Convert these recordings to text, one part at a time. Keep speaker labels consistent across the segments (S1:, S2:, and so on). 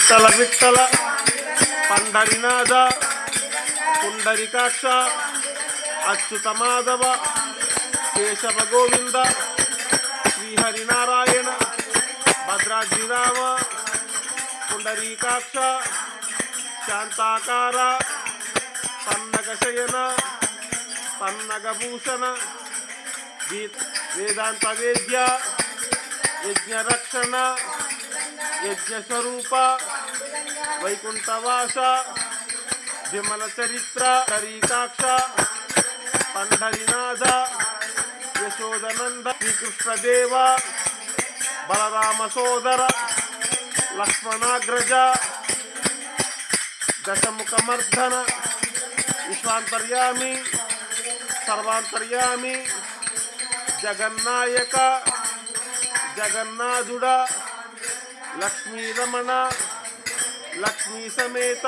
S1: విఠల విఠల పండరినాథ పుండరికాక్ష అచ్యుత మాధవ కేశవ గోవింద శ్రీహరినారాయణ భద్రాద్రిరామ పుండరీకాక్ష శాంతాకార పన్నగ శయన పన్నగభూషణ వేదాంత వేద్య యజ్ఞరక్షణ యజ్ఞస్వరూప వైకుంఠవాస విమల చరిత్ర హరికాక్ష పండరినాథ యశోదనంద శ్రీకృష్ణదేవ బలరామ సోదర లక్ష్మణాగ్రజ దశముఖమర్ధన విశ్వాంతర్యామి సర్వాంతర్యామి జగన్నాయక జగన్నాథుడ లక్ష్మీరమణ లక్ష్మీ సమేత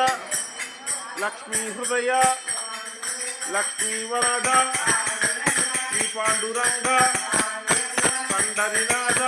S1: లక్ష్మీ హృదయ లక్ష్మీవరద శ్రీ పాండురంగ పండరినాథ